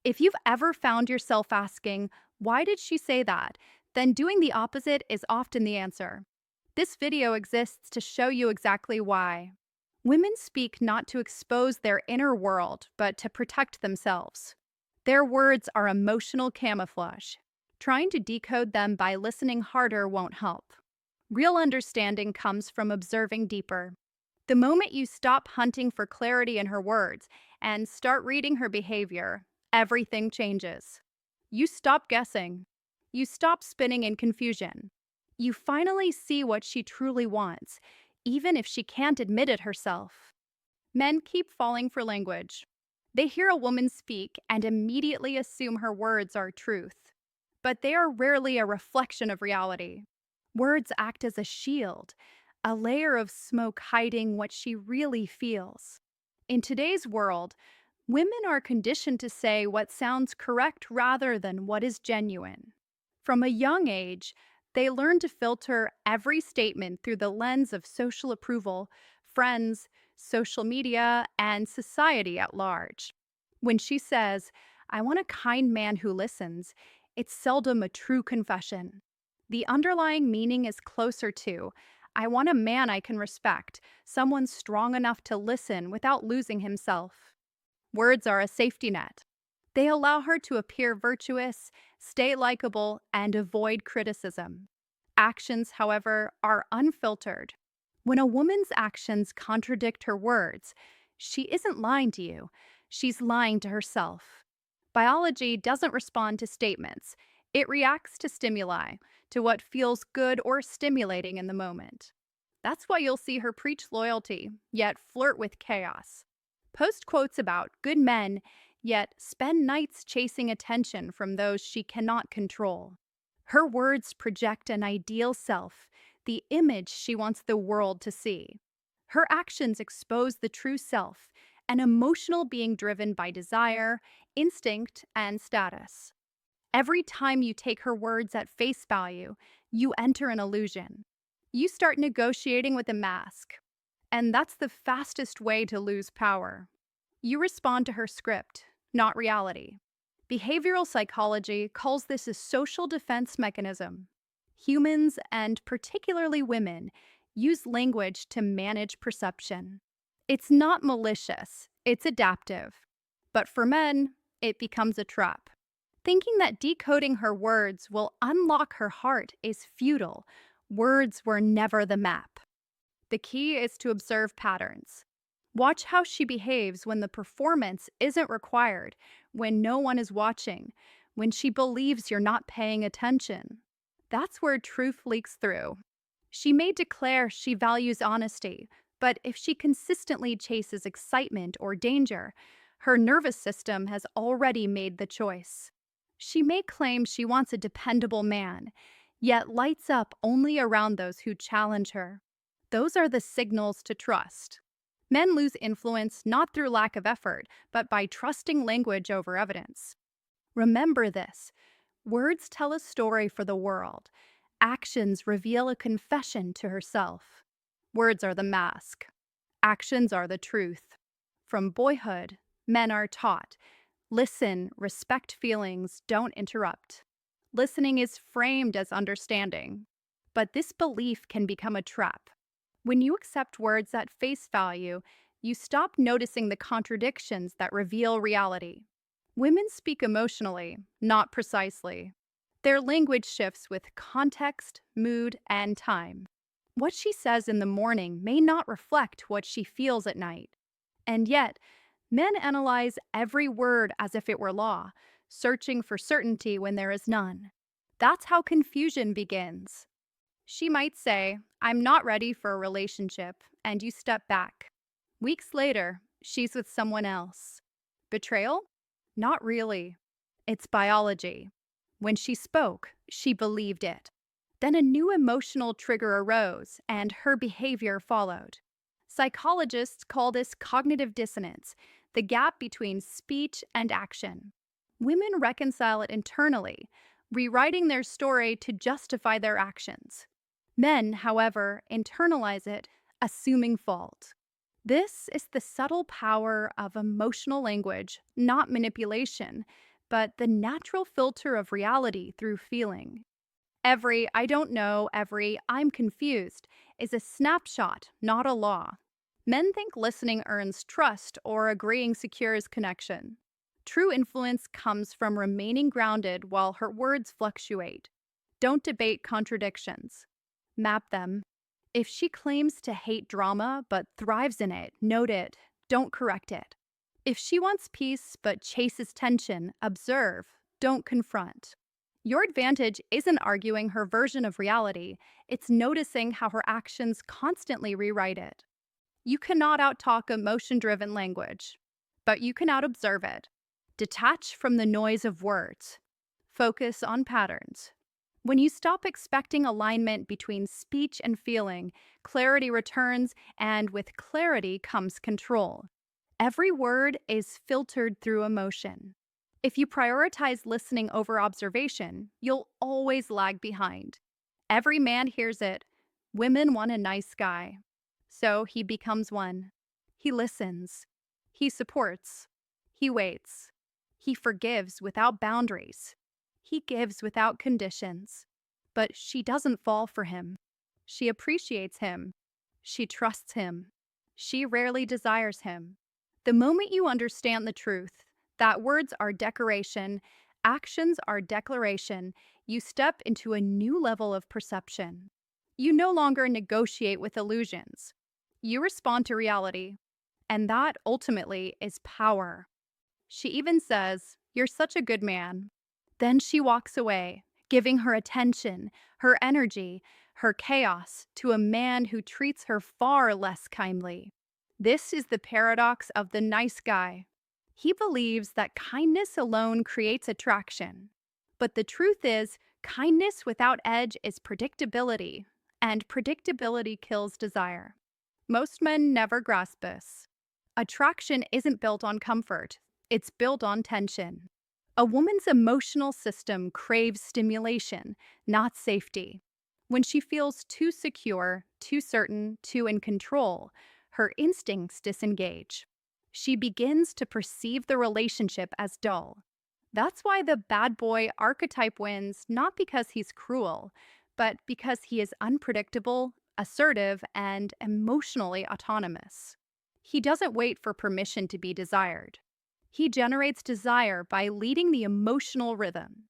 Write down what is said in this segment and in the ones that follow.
If you've ever found yourself asking, why did she say that? Then doing the opposite is often the answer. This video exists to show you exactly why. Women speak not to expose their inner world, but to protect themselves. Their words are emotional camouflage. Trying to decode them by listening harder won't help. Real understanding comes from observing deeper. The moment you stop hunting for clarity in her words and start reading her behavior, everything changes. You stop guessing. You stop spinning in confusion. You finally see what she truly wants, even if she can't admit it herself. Men keep falling for language. They hear a woman speak and immediately assume her words are truth. But they are rarely a reflection of reality. Words act as a shield, a layer of smoke hiding what she really feels. In today's world, women are conditioned to say what sounds correct rather than what is genuine. From a young age, they learn to filter every statement through the lens of social approval, friends, social media, and society at large. When she says, I want a kind man who listens, it's seldom a true confession. The underlying meaning is closer to, I want a man I can respect, someone strong enough to listen without losing himself. Words are a safety net. They allow her to appear virtuous, stay likable, and avoid criticism. Actions, however, are unfiltered. When a woman's actions contradict her words, she isn't lying to you, she's lying to herself. Biology doesn't respond to statements, it reacts to stimuli, to what feels good or stimulating in the moment. That's why you'll see her preach loyalty, yet flirt with chaos. Post quotes about good men, yet spend nights chasing attention from those she cannot control. Her words project an ideal self, the image she wants the world to see. Her actions expose the true self, an emotional being driven by desire, instinct, and status. Every time you take her words at face value, you enter an illusion. You start negotiating with a mask. And that's the fastest way to lose power. You respond to her script, not reality. Behavioral psychology calls this a social defense mechanism. Humans, and particularly women, use language to manage perception. It's not malicious, it's adaptive. But for men, it becomes a trap. Thinking that decoding her words will unlock her heart is futile. Words were never the map. The key is to observe patterns. Watch how she behaves when the performance isn't required, when no one is watching, when she believes you're not paying attention. That's where truth leaks through. She may declare she values honesty, but if she consistently chases excitement or danger, her nervous system has already made the choice. She may claim she wants a dependable man, yet lights up only around those who challenge her. Those are the signals to trust. Men lose influence not through lack of effort, but by trusting language over evidence. Remember this: words tell a story for the world, actions reveal a confession to herself. Words are the mask, actions are the truth. From boyhood, men are taught listen, respect feelings, don't interrupt. Listening is framed as understanding, but this belief can become a trap. When you accept words at face value, you stop noticing the contradictions that reveal reality. Women speak emotionally, not precisely. Their language shifts with context, mood, and time. What she says in the morning may not reflect what she feels at night. And yet, men analyze every word as if it were law, searching for certainty when there is none. That's how confusion begins. She might say, I'm not ready for a relationship, and you step back. Weeks later, she's with someone else. Betrayal? Not really. It's biology. When she spoke, she believed it. Then a new emotional trigger arose, and her behavior followed. Psychologists call this cognitive dissonance, the gap between speech and action. Women reconcile it internally, rewriting their story to justify their actions. Men, however, internalize it, assuming fault. This is the subtle power of emotional language, not manipulation, but the natural filter of reality through feeling. Every I don't know, every I'm confused is a snapshot, not a law. Men think listening earns trust or agreeing secures connection. True influence comes from remaining grounded while her words fluctuate. Don't debate contradictions. Map them. If she claims to hate drama but thrives in it, note it. Don't correct it. If she wants peace but chases tension, observe. Don't confront. Your advantage isn't arguing her version of reality, it's noticing how her actions constantly rewrite it. You cannot outtalk emotion driven language, but you can outobserve it. Detach from the noise of words. Focus on patterns. When you stop expecting alignment between speech and feeling, clarity returns, and with clarity comes control. Every word is filtered through emotion. If you prioritize listening over observation, you'll always lag behind. Every man hears it. Women want a nice guy. So he becomes one. He listens. He supports. He waits. He forgives without boundaries. He gives without conditions. But she doesn't fall for him. She appreciates him. She trusts him. She rarely desires him. The moment you understand the truth, that words are decoration, actions are declaration, you step into a new level of perception. You no longer negotiate with illusions. You respond to reality. And that ultimately is power. She even says, "You're such a good man." Then she walks away, giving her attention, her energy, her chaos to a man who treats her far less kindly. This is the paradox of the nice guy. He believes that kindness alone creates attraction. But the truth is, kindness without edge is predictability, and predictability kills desire. Most men never grasp this. Attraction isn't built on comfort, it's built on tension. A woman's emotional system craves stimulation, not safety. When she feels too secure, too certain, too in control, her instincts disengage. She begins to perceive the relationship as dull. That's why the bad boy archetype wins, not because he's cruel, but because he is unpredictable, assertive, and emotionally autonomous. He doesn't wait for permission to be desired. He generates desire by leading the emotional rhythm.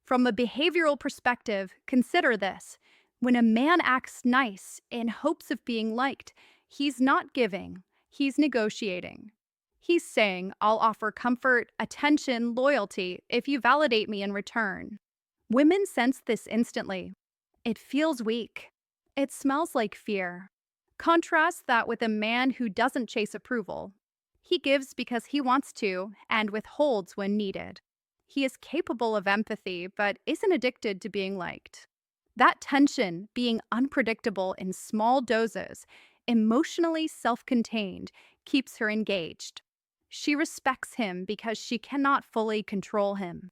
From a behavioral perspective, consider this. When a man acts nice in hopes of being liked, he's not giving, he's negotiating. He's saying, "I'll offer comfort, attention, loyalty if you validate me in return." Women sense this instantly. It feels weak. It smells like fear. Contrast that with a man who doesn't chase approval. He gives because he wants to and withholds when needed. He is capable of empathy, but isn't addicted to being liked. That tension, being unpredictable in small doses, emotionally self contained, keeps her engaged. She respects him because she cannot fully control him.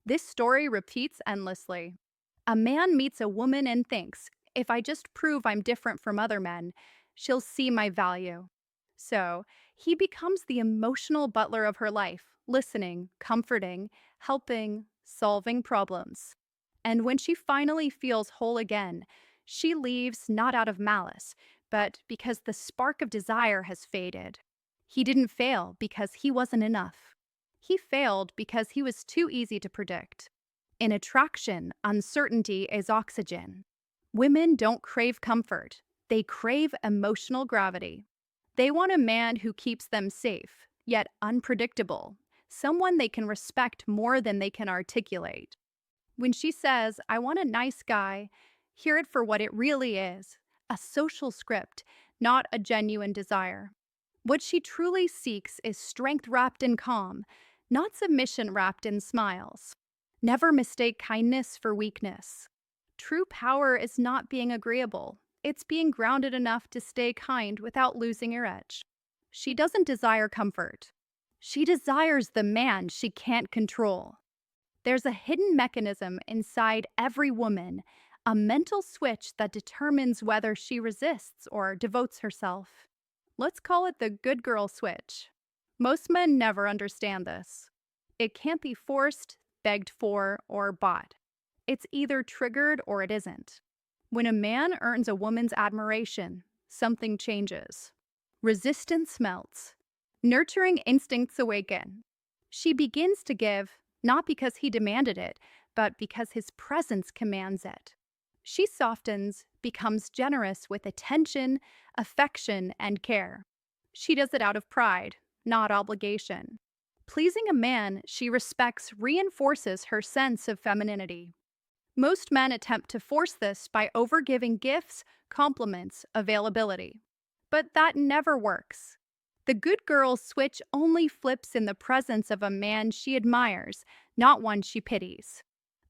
This story repeats endlessly. A man meets a woman and thinks, "If I just prove I'm different from other men, she'll see my value." So, he becomes the emotional butler of her life, listening, comforting, helping, solving problems. And when she finally feels whole again, she leaves not out of malice, but because the spark of desire has faded. He didn't fail because he wasn't enough. He failed because he was too easy to predict. In attraction, uncertainty is oxygen. Women don't crave comfort, they crave emotional gravity. They want a man who keeps them safe, yet unpredictable, someone they can respect more than they can articulate. When she says, "I want a nice guy," hear it for what it really is, a social script, not a genuine desire. What she truly seeks is strength wrapped in calm, not submission wrapped in smiles. Never mistake kindness for weakness. True power is not being agreeable, it's being grounded enough to stay kind without losing your edge. She doesn't desire comfort. She desires the man she can't control. There's a hidden mechanism inside every woman, a mental switch that determines whether she resists or devotes herself. Let's call it the good girl switch. Most men never understand this. It can't be forced, begged for, or bought. It's either triggered or it isn't. When a man earns a woman's admiration, something changes. Resistance melts. Nurturing instincts awaken. She begins to give, not because he demanded it, but because his presence commands it. She softens, becomes generous with attention, affection, and care. She does it out of pride, not obligation. Pleasing a man she respects reinforces her sense of femininity. Most men attempt to force this by overgiving gifts, compliments, availability. But that never works. The good girl's switch only flips in the presence of a man she admires, not one she pities.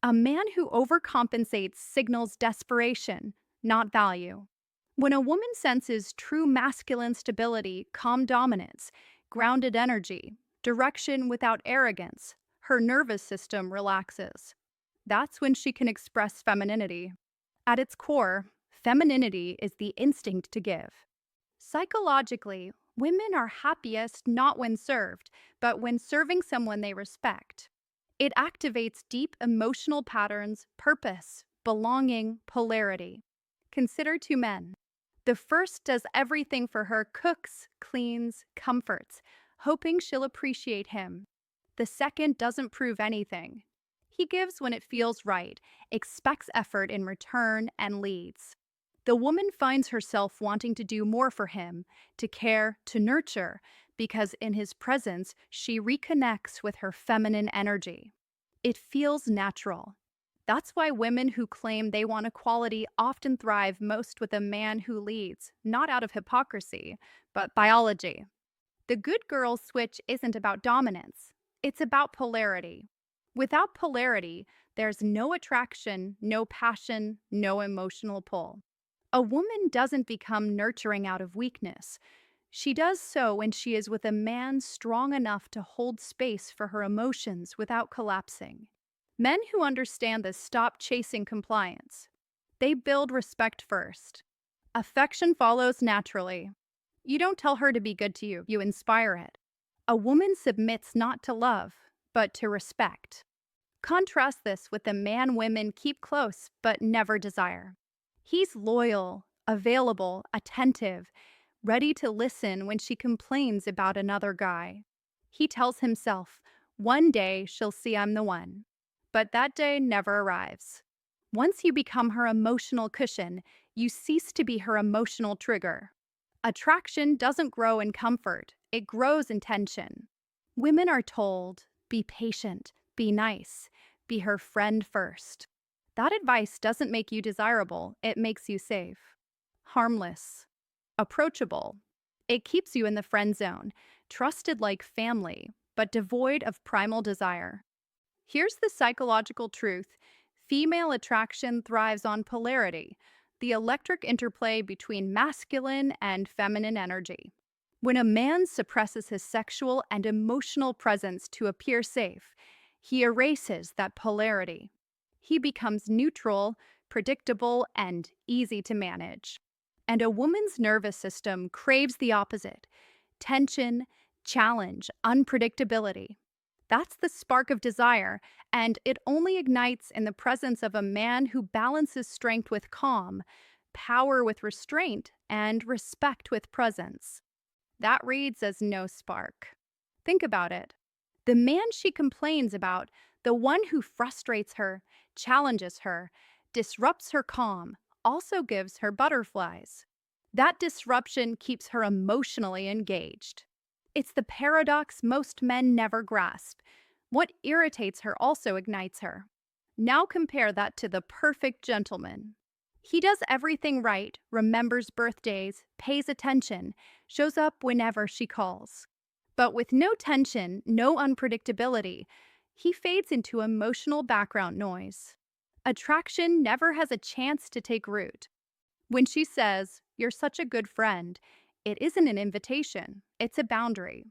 A man who overcompensates signals desperation, not value. When a woman senses true masculine stability, calm dominance, grounded energy, direction without arrogance, her nervous system relaxes. That's when she can express femininity. At its core, femininity is the instinct to give. Psychologically, women are happiest not when served, but when serving someone they respect. It activates deep emotional patterns, purpose, belonging, polarity. Consider two men. The first does everything for her, cooks, cleans, comforts, hoping she'll appreciate him. The second doesn't prove anything. He gives when it feels right, expects effort in return, and leads. The woman finds herself wanting to do more for him, to care, to nurture, because in his presence she reconnects with her feminine energy. It feels natural. That's why women who claim they want equality often thrive most with a man who leads, not out of hypocrisy, but biology. The good girl switch isn't about dominance, it's about polarity. Without polarity, there's no attraction, no passion, no emotional pull. A woman doesn't become nurturing out of weakness. She does so when she is with a man strong enough to hold space for her emotions without collapsing. Men who understand this stop chasing compliance. They build respect first. Affection follows naturally. You don't tell her to be good to you, you inspire it. A woman submits not to love, but to respect. Contrast this with the man women keep close but never desire. He's loyal, available, attentive, ready to listen when she complains about another guy. He tells himself, one day she'll see I'm the one. But that day never arrives. Once you become her emotional cushion, you cease to be her emotional trigger. Attraction doesn't grow in comfort, it grows in tension. Women are told, be patient, be nice, be her friend first. That advice doesn't make you desirable, it makes you safe. Harmless. Approachable. It keeps you in the friend zone, trusted like family, but devoid of primal desire. Here's the psychological truth. Female attraction thrives on polarity, the electric interplay between masculine and feminine energy. When a man suppresses his sexual and emotional presence to appear safe, he erases that polarity. He becomes neutral, predictable, and easy to manage. And a woman's nervous system craves the opposite: tension, challenge, unpredictability. That's the spark of desire, and it only ignites in the presence of a man who balances strength with calm, power with restraint, and respect with presence. That reads as no spark. Think about it. The man she complains about, the one who frustrates her, challenges her, disrupts her calm, also gives her butterflies. That disruption keeps her emotionally engaged. It's the paradox most men never grasp. What irritates her also ignites her. Now compare that to the perfect gentleman. He does everything right, remembers birthdays, pays attention, shows up whenever she calls. But with no tension, no unpredictability, he fades into emotional background noise. Attraction never has a chance to take root. When she says, "You're such a good friend," it isn't an invitation, it's a boundary.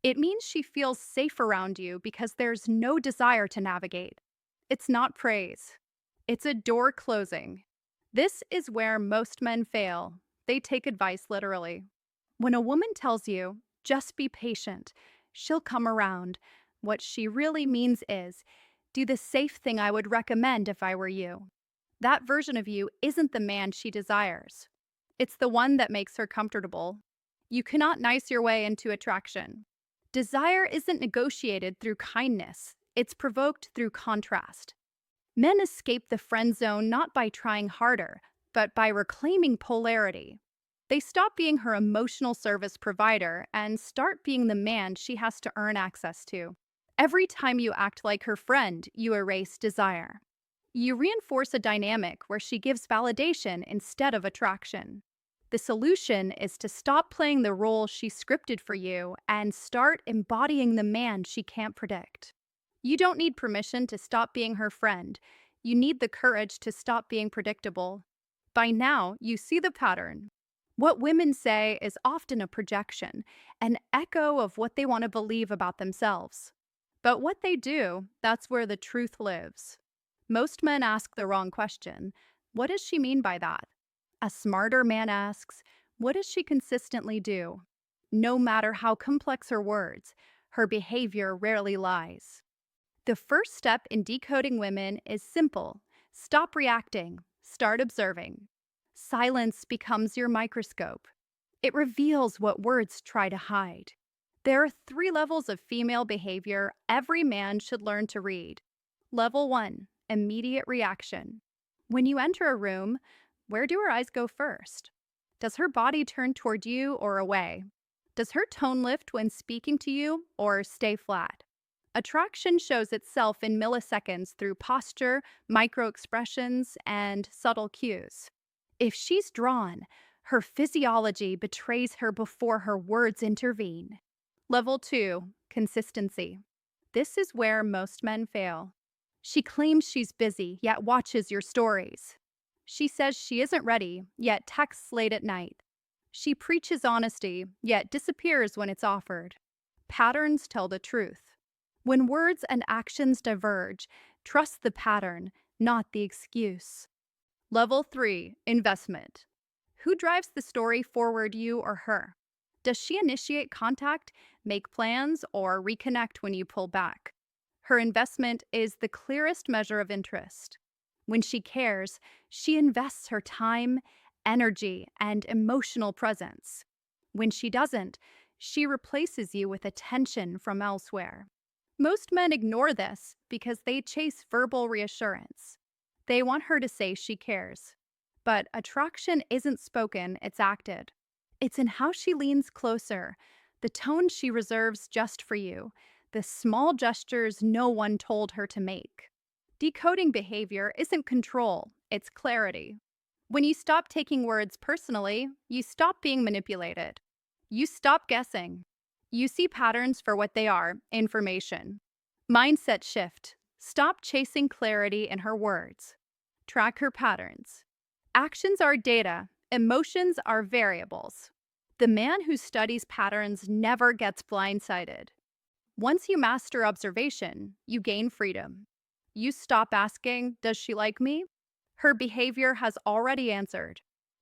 It means she feels safe around you because there's no desire to navigate. It's not praise. It's a door closing. This is where most men fail. They take advice literally. When a woman tells you, just be patient, she'll come around, What she really means is, do the safe thing I would recommend if I were you. That version of you isn't the man she desires. It's the one that makes her comfortable. You cannot nice your way into attraction. Desire isn't negotiated through kindness, it's provoked through contrast. Men escape the friend zone not by trying harder, but by reclaiming polarity. They stop being her emotional service provider and start being the man she has to earn access to. Every time you act like her friend, you erase desire. You reinforce a dynamic where she gives validation instead of attraction. The solution is to stop playing the role she scripted for you and start embodying the man she can't predict. You don't need permission to stop being her friend. You need the courage to stop being predictable. By now, you see the pattern. What women say is often a projection, an echo of what they want to believe about themselves. But what they do, that's where the truth lives. Most men ask the wrong question. What does she mean by that? A smarter man asks, what does she consistently do? No matter how complex her words, her behavior rarely lies. The first step in decoding women is simple. Stop reacting, start observing. Silence becomes your microscope. It reveals what words try to hide. There are 3 levels of female behavior every man should learn to read. Level 1, immediate reaction. When you enter a room, where do her eyes go first? Does her body turn toward you or away? Does her tone lift when speaking to you or stay flat? Attraction shows itself in milliseconds through posture, microexpressions, and subtle cues. If she's drawn, her physiology betrays her before her words intervene. Level 2, consistency. This is where most men fail. She claims she's busy, yet watches your stories. She says she isn't ready, yet texts late at night. She preaches honesty, yet disappears when it's offered. Patterns tell the truth. When words and actions diverge, trust the pattern, not the excuse. Level 3, investment. Who drives the story forward, you or her? Does she initiate contact, make plans, or reconnect when you pull back? Her investment is the clearest measure of interest. When she cares, she invests her time, energy, and emotional presence. When she doesn't, she replaces you with attention from elsewhere. Most men ignore this because they chase verbal reassurance. They want her to say she cares. But attraction isn't spoken, it's acted. It's in how she leans closer, the tone she reserves just for you, the small gestures no one told her to make. Decoding behavior isn't control, it's clarity. When you stop taking words personally, you stop being manipulated. You stop guessing. You see patterns for what they are, information. Mindset shift. Stop chasing clarity in her words. Track her patterns. Actions are data, emotions are variables. The man who studies patterns never gets blindsided. Once you master observation, you gain freedom. You stop asking, does she like me? Her behavior has already answered.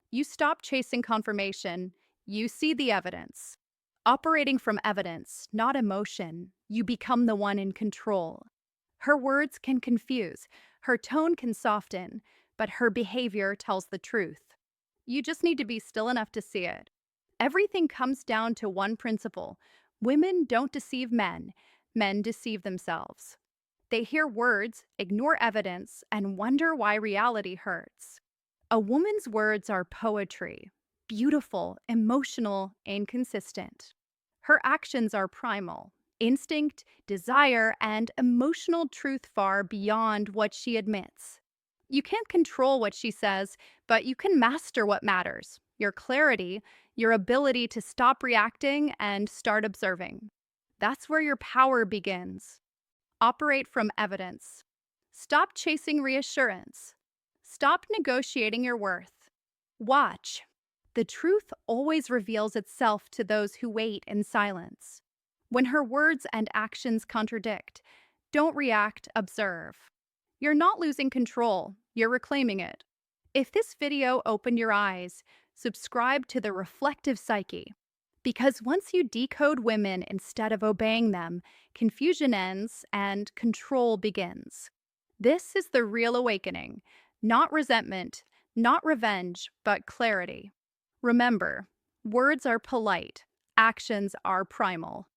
You stop chasing confirmation. You see the evidence. Operating from evidence, not emotion, you become the one in control. Her words can confuse, her tone can soften, but her behavior tells the truth. You just need to be still enough to see it. Everything comes down to one principle. Women don't deceive men, men deceive themselves. They hear words, ignore evidence, and wonder why reality hurts. A woman's words are poetry, beautiful, emotional, and consistent. Her actions are primal, instinct, desire, and emotional truth far beyond what she admits. You can't control what she says, but you can master what matters: your clarity, your ability to stop reacting and start observing. That's where your power begins. Operate from evidence. Stop chasing reassurance. Stop negotiating your worth. Watch. The truth always reveals itself to those who wait in silence. When her words and actions contradict, don't react, observe. You're not losing control, you're reclaiming it. If this video opened your eyes, subscribe to the Reflective Psyche, Because once you decode women instead of obeying them, confusion ends and control begins. This is the real awakening, not resentment, not revenge, but clarity. Remember, words are polite, actions are primal.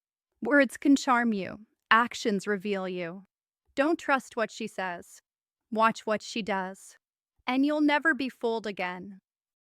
Words can charm you, actions reveal you. Don't trust what she says. Watch what she does. And you'll never be fooled again.